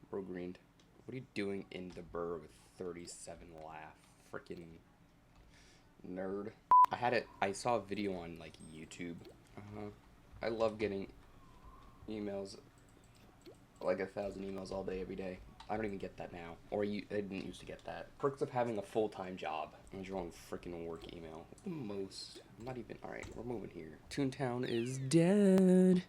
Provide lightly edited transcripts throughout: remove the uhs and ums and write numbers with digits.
Bro greened. What are you doing in the burr with 37 laugh? Freaking nerd. I saw a video on like YouTube. I love getting emails, like 1,000 emails all day, every day. I don't even get that now. I didn't used to get that. Perks of having a full-time job and your own freaking work email. The most. I'm not even. Alright, we're moving here. Toontown is dead.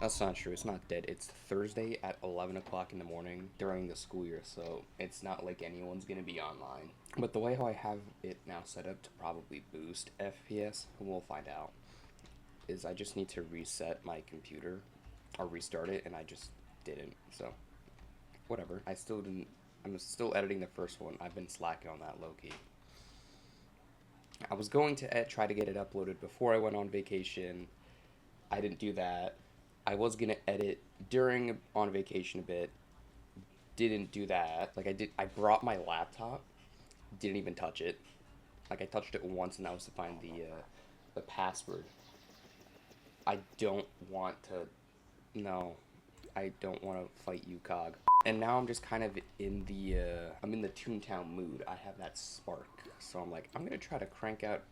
That's not true. It's not dead. It's Thursday at 11 o'clock in the morning during the school year, so it's not like anyone's gonna be online. But the way how I have it now set up to probably boost FPS, we'll find out, is I just need to reset my computer or restart it, and I just didn't. So, whatever. I still didn't. I'm still editing the first one. I've been slacking on that low-key. I was going to try to get it uploaded before I went on vacation. I didn't do that. I was gonna edit on vacation a bit. Didn't do that. Like I brought my laptop. Didn't even touch it. Like I touched it once, and that was to find the password. I don't want to. No, I don't want to fight you, Cog. And now I'm just kind of in I'm in the Toontown mood. I have that spark, so I'm like, I'm gonna try to crank out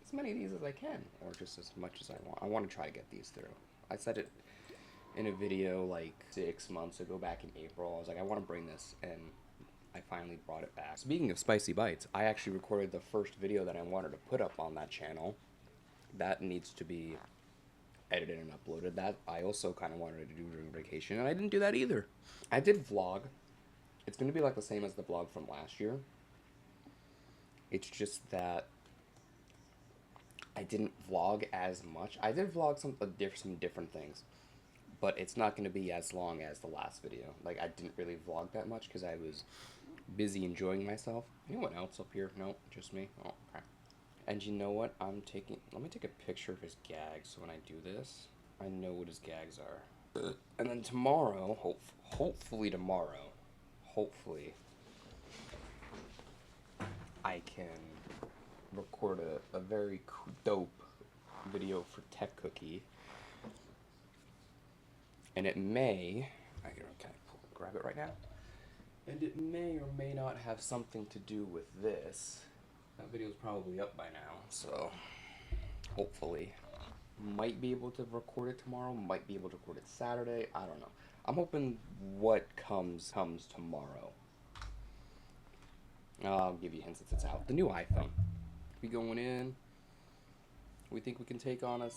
as many of these as I can, or just as much as I want. I want to try to get these through. I said it in a video like 6 months ago, back in April. I was like, I want to bring this, and I finally brought it back. Speaking of spicy bites, I actually recorded the first video that I wanted to put up on that channel. That needs to be edited and uploaded. That I also kind of wanted to do during vacation, and I didn't do that either. I did vlog. It's going to be like the same as the vlog from last year. It's just that I didn't vlog as much. I did vlog some different things, but it's not going to be as long as the last video. Like, I didn't really vlog that much because I was busy enjoying myself. Anyone else up here? No, just me. Oh, okay. And you know what? Let me take a picture of his gags, so when I do this, I know what his gags are. And then tomorrow, hopefully tomorrow, I can record a very dope video for Tech Cookie. And it may, can I grab it right now? And it may or may not have something to do with this. That video's probably up by now, so hopefully. Might be able to record it tomorrow, might be able to record it Saturday, I don't know. I'm hoping what comes tomorrow. I'll give you hints since it's out. The new iPhone. We going in. We think we can take on a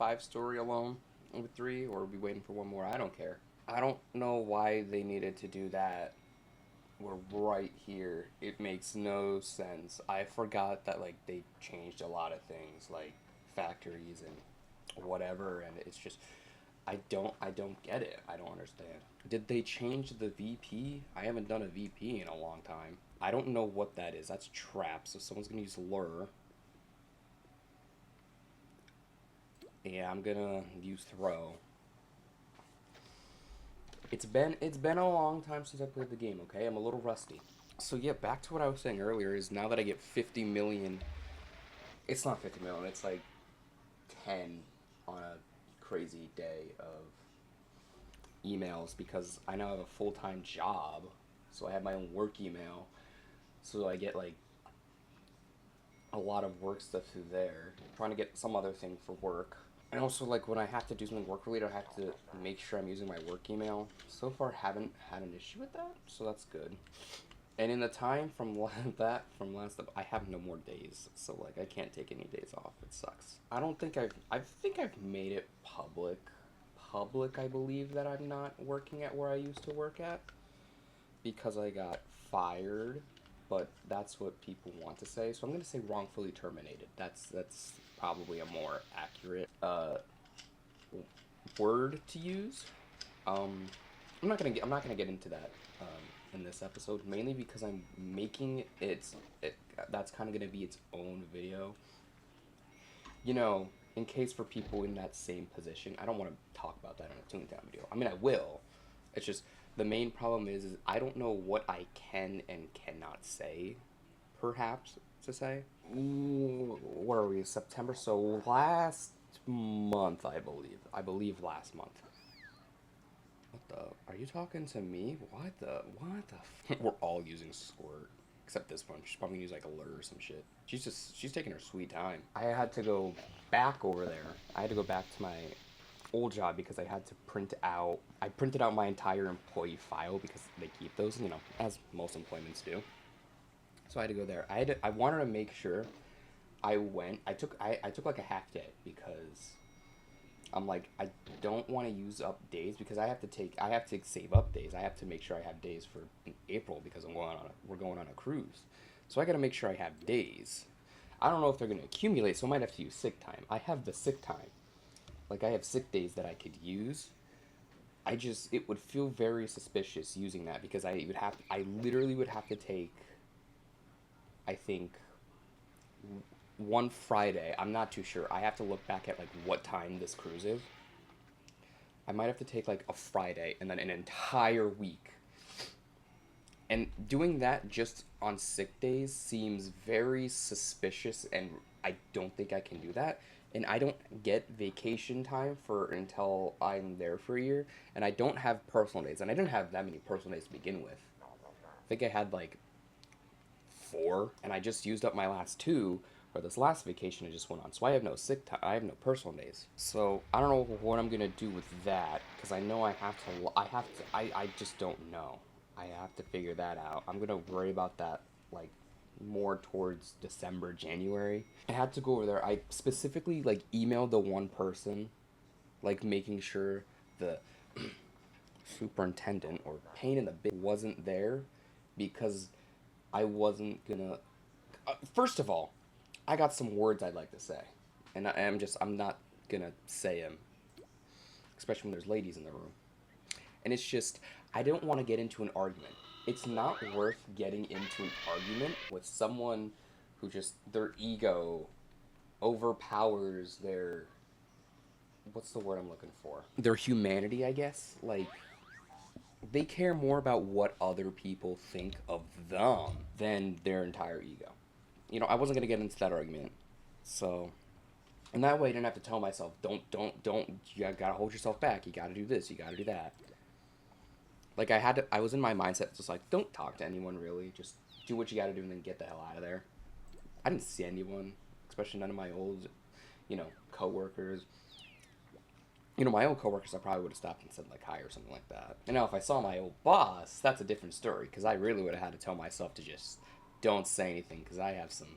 5-story alone with 3, or are we waiting for one more? I don't care. I don't know why they needed to do that. We're right here. It makes no sense. I forgot that like they changed a lot of things, like factories and whatever, and it's just I don't get it. I don't understand. Did they change the VP? I haven't done a VP in a long time. I don't know what that is. That's trap. So someone's gonna use lure. Yeah, I'm gonna use throw. It's been a long time since I played the game, okay? I'm a little rusty. So yeah, back to what I was saying earlier is now that I get 50 million, it's not 50 million, it's like 10 on a crazy day of emails because I now have a full-time job, so I have my own work email, so I get like a lot of work stuff through there. I'm trying to get some other thing for work. And also, like, when I have to do something work-related, I have to make sure I'm using my work email. So far, haven't had an issue with that, so that's good. And in the time from last up, I have no more days, so, like, I can't take any days off. It sucks. I think I've made it public, I believe, that I'm not working at where I used to work at, because I got fired, but that's what people want to say, so I'm going to say wrongfully terminated. That's probably a more accurate word to use. I'm not gonna get into that in this episode, mainly because I'm making that's kind of gonna be its own video. You know, in case for people in that same position, I don't want to talk about that in a Toontown video. I mean, I will. It's just the main problem is I don't know what I can and cannot say, perhaps to say. Where are we? September. So last month, I believe last month. What the? Are you talking to me? We're all using squirt. Except this one. She's probably gonna use like alert or some shit. She's taking her sweet time. I had to go back over there. I had to go back to my old job because I printed out my entire employee file because they keep those, as most employments do. So I had to go there. I wanted to make sure I went. I took like a half day because I'm like, I don't want to use up days because I have to save up days. I have to make sure I have days for April because we're going on a cruise. So I got to make sure I have days. I don't know if they're going to accumulate, so I might have to use sick time. I have the sick time. Like I have sick days that I could use. It would feel very suspicious using that because I literally would have to take, I think, one Friday. I'm not too sure. I have to look back at like what time this cruise is. I might have to take like a Friday and then an entire week. And doing that just on sick days seems very suspicious, and I don't think I can do that. And I don't get vacation time for until I'm there for a year, and I don't have personal days, and I didn't have that many personal days to begin with. I think I had like 4, and I just used up my last 2 for this last vacation I just went on. So I have no sick time. I have no personal days. So I don't know what I'm gonna do with that because I know I have to. I just don't know. I have to figure that out. I'm gonna worry about that like more towards December, January. I had to go over there. I specifically like emailed the one person, like making sure the superintendent or pain in the bit wasn't there because I wasn't gonna. First of all, I got some words I'd like to say, and I'm not gonna say them, especially when there's ladies in the room. And it's just, I don't want to get into an argument. It's not worth getting into an argument with someone who just, their ego overpowers their, what's the word I'm looking for? Their humanity, I guess. Like, they care more about what other people think of them than their entire ego. I wasn't going to get into that argument. So, and that way I didn't have to tell myself, don't, you gotta hold yourself back. You gotta do this, you gotta do that. Like, I was in my mindset just like, don't talk to anyone really. Just do what you gotta do and then get the hell out of there. I didn't see anyone, especially none of my old, coworkers. My old coworkers, I probably would have stopped and said, like, hi or something like that. And now if I saw my old boss, that's a different story, because I really would have had to tell myself to just don't say anything, because I have some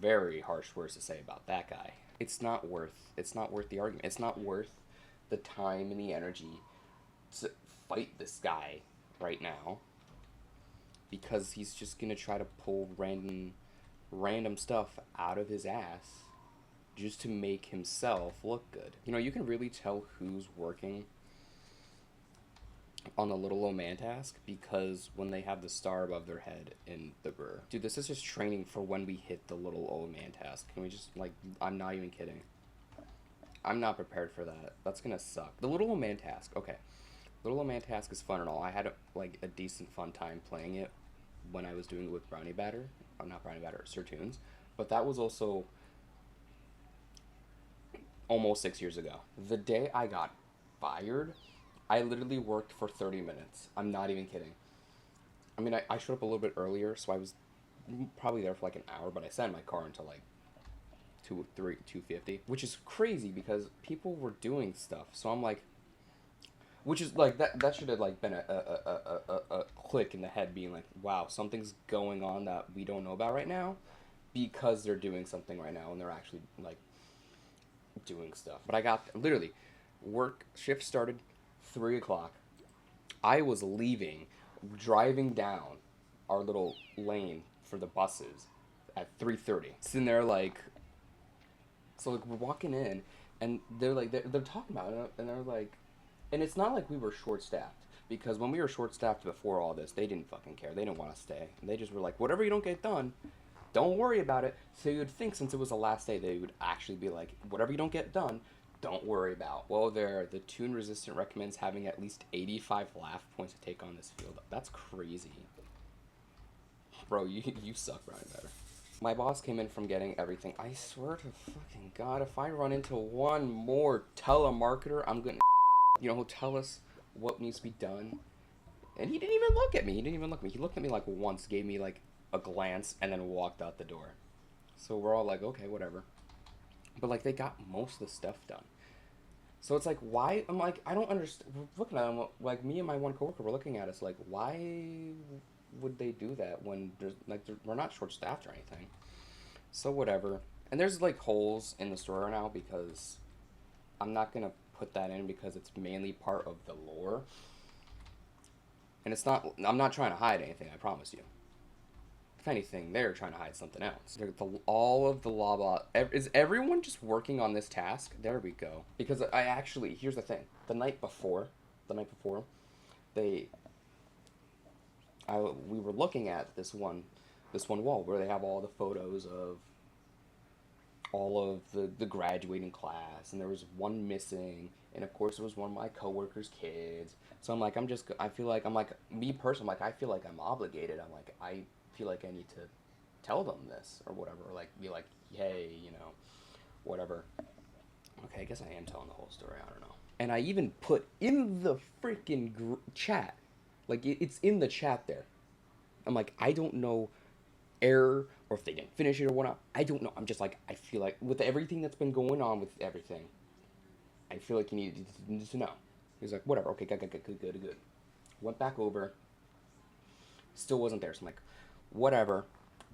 very harsh words to say about that guy. It's not worth the argument. It's not worth the time and the energy to fight this guy right now, because he's just gonna try to pull random stuff out of his ass just to make himself look good. You can really tell who's working on the little old man task because when they have the star above their head in the burr. Dude, this is just training for when we hit the little old man task. Can we just, I'm not even kidding. I'm not prepared for that. That's gonna suck. The little old man task, okay. Little old man task is fun and all. I had a decent fun time playing it when I was doing it with Brownie Batter. Not Brownie Batter, Sirtoons. But that was also almost 6 years ago. The day I got fired, I literally worked for 30 minutes. I'm not even kidding. I mean, I showed up a little bit earlier, so I was probably there for like an hour, but I sat in my car until like 2:50, which is crazy because people were doing stuff. So I'm like, which is like, that should have like been a click in the head being like, wow, something's going on that we don't know about right now because they're doing something right now and they're actually like doing stuff. But I got literally work shift started 3 o'clock. I was leaving, driving down our little lane for the buses at 3:30. Sitting there like, so like we're walking in, and they're like they're talking about it, and they're like, and it's not like we were short staffed because when we were short staffed before all this, they didn't fucking care. They didn't want to stay. They just were like, whatever you don't get done, don't worry about it. So you'd think since it was the last day, they would actually be like, whatever you don't get done, don't worry about. Well, the Tune Resistant recommends having at least 85 laugh points to take on this field. That's crazy. Bro, you suck, Brian Better. My boss came in from getting everything. I swear to fucking God, if I run into one more telemarketer, I'm gonna, he'll tell us what needs to be done. And he didn't even look at me. He didn't even look at me. He looked at me like once, gave me like a glance, and then walked out the door. So we're all like, okay, whatever. But like they got most of the stuff done. So it's like, why? I'm like, I don't understand. We're looking at them, like me and my one coworker were looking at us like, why would they do that when there's like we're not short staffed or anything? So whatever. And there's like holes in the store now because I'm not gonna put that in because it's mainly part of the lore. And it's not. I'm not trying to hide anything. I promise you. If anything, they're trying to hide something else. All of the lava. Is everyone just working on this task? There we go. Because I actually, here's the thing. The night before, they, we were looking at this one wall where they have all the photos of all of the graduating class, and there was one missing, and of course there was one of my coworkers' kids. So I'm like, I feel like I'm like me personally, like I feel like I'm obligated. I'm like I feel like I need to tell them this or whatever, or like be like, hey, whatever. Okay, I guess I am telling the whole story. I don't know. And I even put in the freaking chat, like it's in the chat there. I'm like, I don't know error or if they didn't finish it or whatnot. I don't know. I'm just like, I feel like with everything that's been going on with everything, I feel like you need to know. He's like, whatever. Okay, good. Went back over. Still wasn't there. So I'm like, whatever.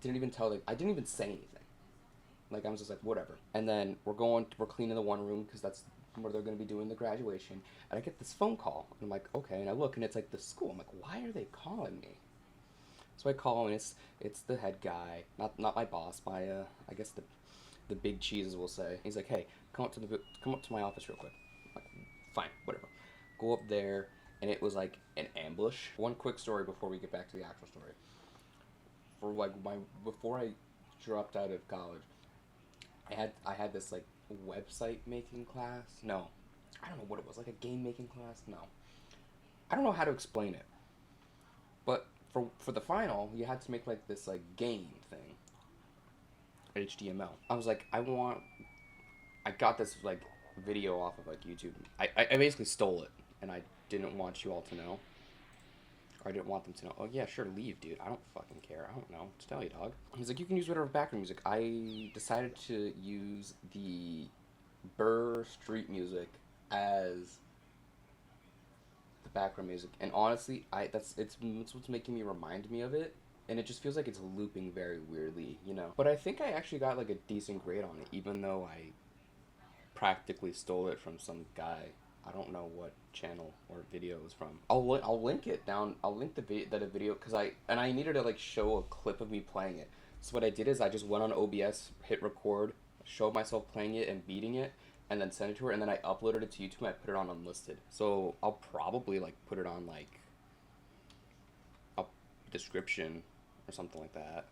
Didn't even tell them. I didn't even say anything. Like I was just like, whatever. And then we're cleaning the one room because that's where they're going to be doing the graduation. And I get this phone call. And I'm like, okay. And I look and it's like the school. I'm like, why are they calling me? So I call and it's the head guy, not my boss, my I guess the big cheeses will say. He's like, hey, come up to my office real quick. I'm like, fine, whatever. Go up there, and it was like an ambush. One quick story before we get back to the actual story. For like before I dropped out of college, I had this like website making class. No, I don't know what it was, like a game making class. No, I don't know how to explain it. But for the final, you had to make like this like game thing, HTML. I was like, I got this like video off of like YouTube. I basically stole it, and I didn't want you all to know. Or I didn't want them to know. Oh yeah, sure, leave, dude. I don't fucking care. I don't know. Just tell you, dog. He's like, you can use whatever background music. I decided to use the Burr Street music as the background music, and honestly, it's what's making me remind me of it, and it just feels like it's looping very weirdly. But I think I actually got like a decent grade on it, even though I practically stole it from some guy. I don't know what channel or video it was from. I'll link it down. I'll link the video because I needed to like show a clip of me playing it. So what I did is I just went on OBS, hit record, showed myself playing it and beating it, and then sent it to her, and then I uploaded it to YouTube and I put it on unlisted. So I'll probably like put it on like a description or something like that.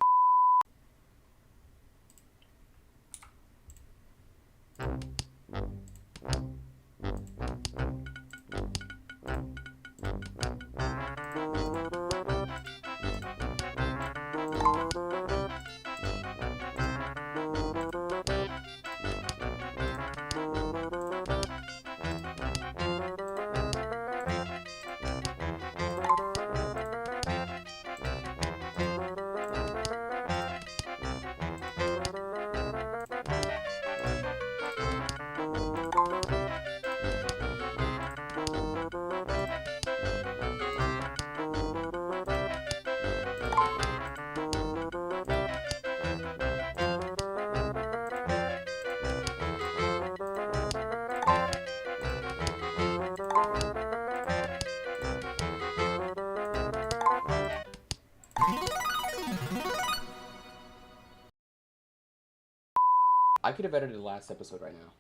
I could have edited the last episode right now.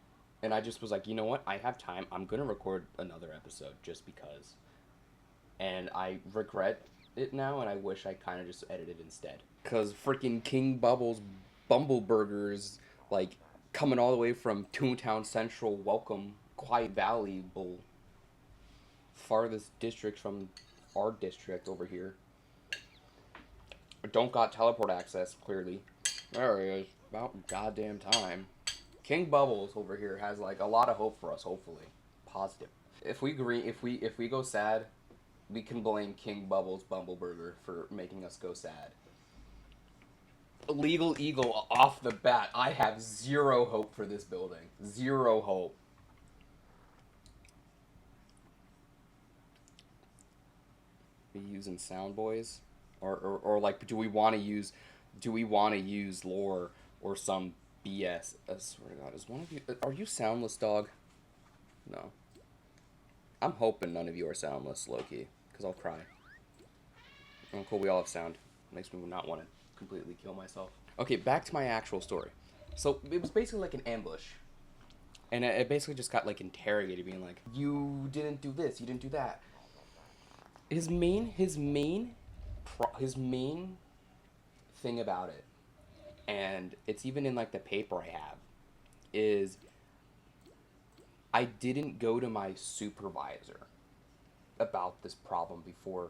And I just was like, you know what? I have time. I'm going to record another episode just because. And I regret it now, and I wish I kind of just edited instead. Because freaking King Bubbles Bumbleburgers, like, coming all the way from Toontown Central, welcome, Quiet Valley, bull. Farthest district from our district over here. Don't got teleport access, clearly. There he is. About goddamn time. King Bubbles over here has like a lot of hope for us, hopefully. Positive. if we go sad, we can blame King Bubbles Bumbleburger for making us go sad. Legal Eagle off the bat. I have zero hope for this building. Zero hope. Be using sound boys, or like, do we want to use lore or some BS? I swear to God, is one of you? Are you soundless, dog? No. I'm hoping none of you are soundless, Loki, because I'll cry. Oh, cool. We all have sound. Makes me not want to completely kill myself. Okay, back to my actual story. So it was basically like an ambush, and it basically just got like interrogated, being like, "You didn't do this. You didn't do that." His main thing about it, and it's even in like the paper I have, is I didn't go to my supervisor about this problem before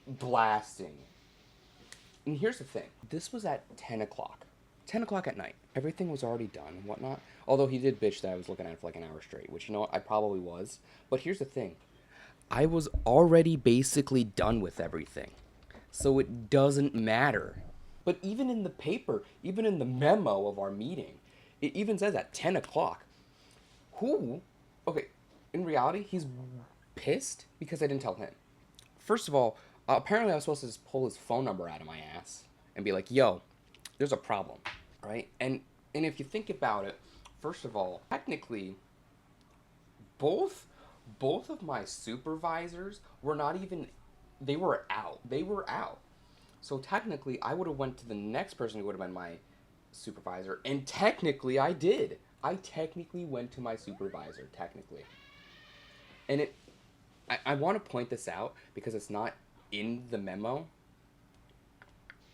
blasting. And here's the thing. This was at 10 o'clock. 10 o'clock at night. Everything was already done and whatnot. Although he did bitch that I was looking at it for like an hour straight, which, you know what, I probably was. But here's the thing. I was already basically done with everything. So it doesn't matter. But even in the paper, even in the memo of our meeting, it even says at 10 o'clock. Who? Okay, in reality, he's pissed because I didn't tell him. First of all, apparently I was supposed to just pull his phone number out of my ass and be like, yo, there's a problem, right? And if you think about it, first of all, technically, both both of my supervisors were not even, they were out. They were out. So technically, I would have went to the next person who would have been my supervisor, and technically I did. I technically went to my supervisor, technically. And I want to point this out because it's not in the memo.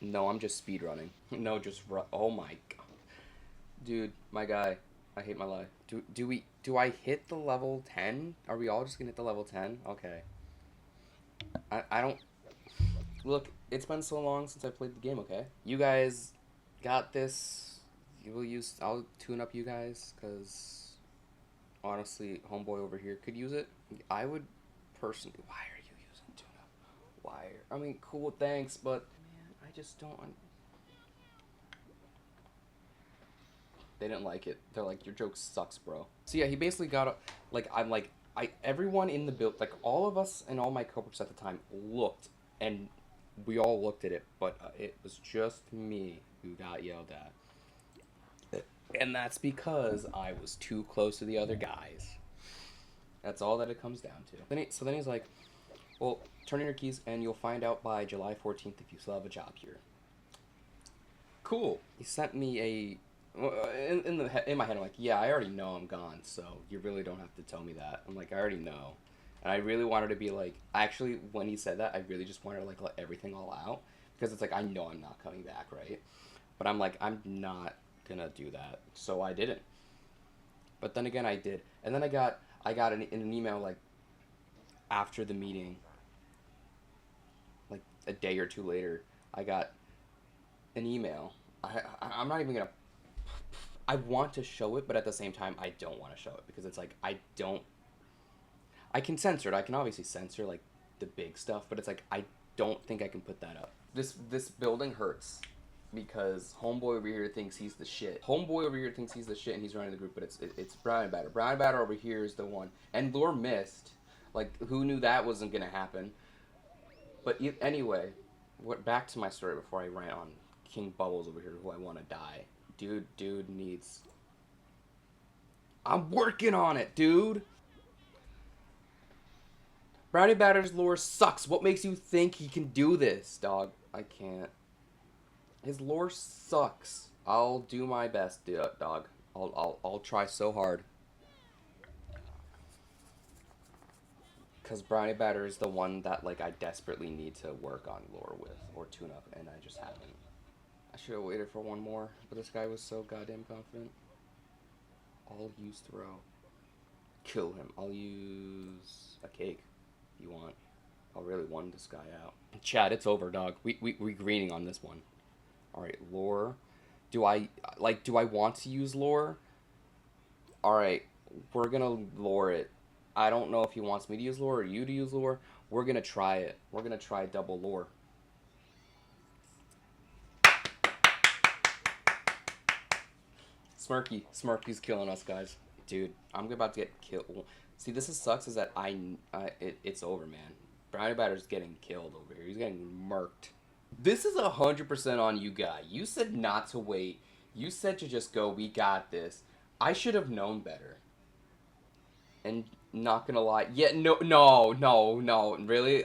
No, I'm just speed running. No, just oh my god, dude, my guy, I hate my life. Do I hit the level 10? Are we all just gonna hit the level 10? Okay. I don't look. It's been so long since I played the game. Okay, you guys got this. You will use. I'll tune up you guys because honestly, homeboy over here could use it. I would personally. Why are you using tune up? Why? I mean, cool, thanks, but man, I just don't. They didn't like it. They're like, your joke sucks, bro. So yeah, he basically got a, like, I'm like, everyone in the build, like all of us and all my coworkers at the time looked, and we all looked at it, but it was just me who got yelled at. And that's because I was too close to the other guys. That's all that it comes down to. So then he's like, well, turn in your keys and you'll find out by July 14th if you still have a job here. Cool. He sent me a, in my head, I'm like, yeah, I already know I'm gone, so you really don't have to tell me that. I'm like, I already know. And I really wanted to be like, actually, when he said that, I really just wanted to like let everything all out. Because it's like, I know I'm not coming back, right? But I'm like, I'm not gonna do that. So I didn't. But then again, I did. And then I got an email like after the meeting, like a day or two later, I got an email. I'm not even gonna. I want to show it, but at the same time, I don't want to show it because it's like I don't. I can censor it. I can obviously censor like the big stuff, but it's like I don't think I can put that up. This building hurts because homeboy over here thinks he's the shit. Homeboy over here thinks he's the shit, and he's running the group, but it's Brown and Batter. Brown and Batter over here is the one, and Lure missed. Like, who knew that wasn't gonna happen? But anyway, back to my story before I rant on King Bubbles over here, who I want to die. Dude needs. I'm working on it, dude. Brownie Batter's lore sucks. What makes you think he can do this, dog? I can't. His lore sucks. I'll do my best, dog. I'll try so hard. Cause Brownie Batter is the one that like I desperately need to work on lore with or tune up, and I just haven't. I should have waited for one more, but this guy was so goddamn confident. I'll use throw. Kill him. I'll use a cake if you want. I'll really one this guy out. Chad, it's over, dog. We greening on this one. Alright, lore. Do I want to use lore? Alright, we're gonna lore it. I don't know if he wants me to use lure or you to use lure. We're gonna try it. We're gonna try double lure. Smirky's killing us, guys. Dude, I'm about to get killed. See, this sucks is that it's over, man. Brownie Batter's getting killed over here. He's getting murked. This is 100% on you, guy. You said not to wait. You said to just go. We got this. I should have known better. And not gonna lie, yeah, no, really,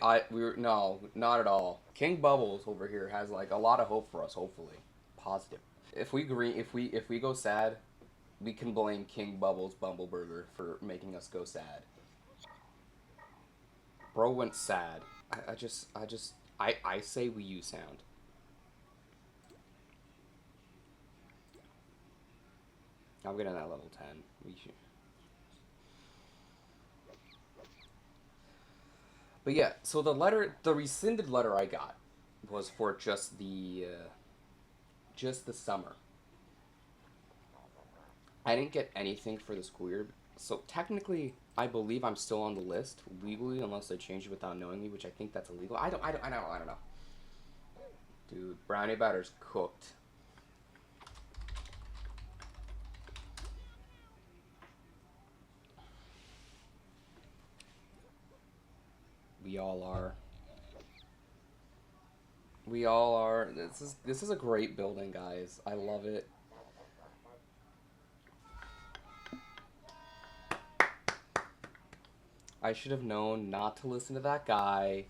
no, not at all. King Bubbles over here has like a lot of hope for us. Hopefully, positive. If we go sad, we can blame King Bubbles Bumbleburger for making us go sad. Bro went sad. I say we use sound. I'm getting that level 10. We should. But yeah, so the rescinded letter I got was for just the summer. I didn't get anything for the school year, so technically, I believe I'm still on the list legally, unless they change it without knowing me, which I think that's illegal. I don't know. Dude, brownie batter's cooked. We all are. We all are. This is a great building, guys. I love it. I should have known not to listen to that guy.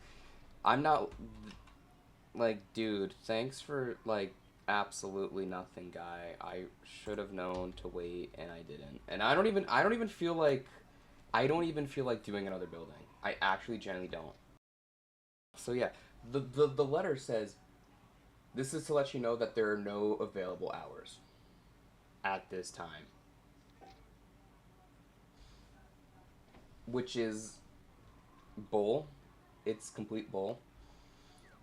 I'm not like, dude, thanks for like absolutely nothing, guy. I should have known to wait and I didn't. And I don't even feel like doing another building. I actually genuinely don't. So yeah, the letter says this is to let you know that there are no available hours at this time, which is bull. It's complete bull.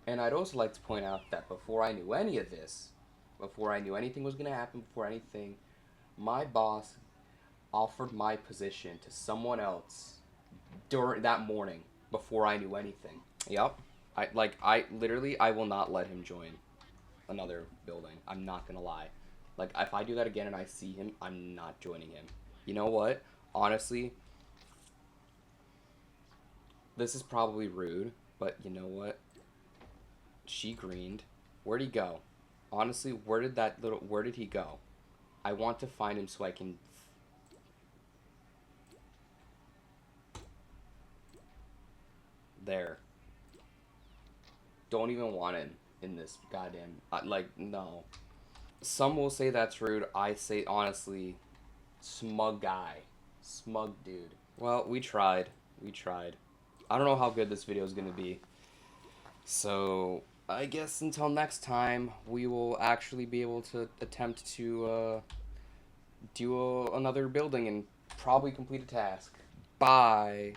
And I'd also like to point out that before I knew any of this, before I knew anything was going to happen, before anything, my boss offered my position to someone else during that morning before I knew anything. Yep. I literally I will not let him join another building. I'm not going to lie. Like if I do that again and I see him, I'm not joining him. You know what? Honestly, this is probably rude, but you know what? She greened. Where'd he go? Honestly, where did he go? I want to find him so I can. There. Don't even want him in this goddamn. Like, no. Some will say that's rude. I say, honestly, smug guy. Smug dude. Well, we tried. We tried. I don't know how good this video is going to be. So, I guess until next time, we will actually be able to attempt to do another building and probably complete a task. Bye.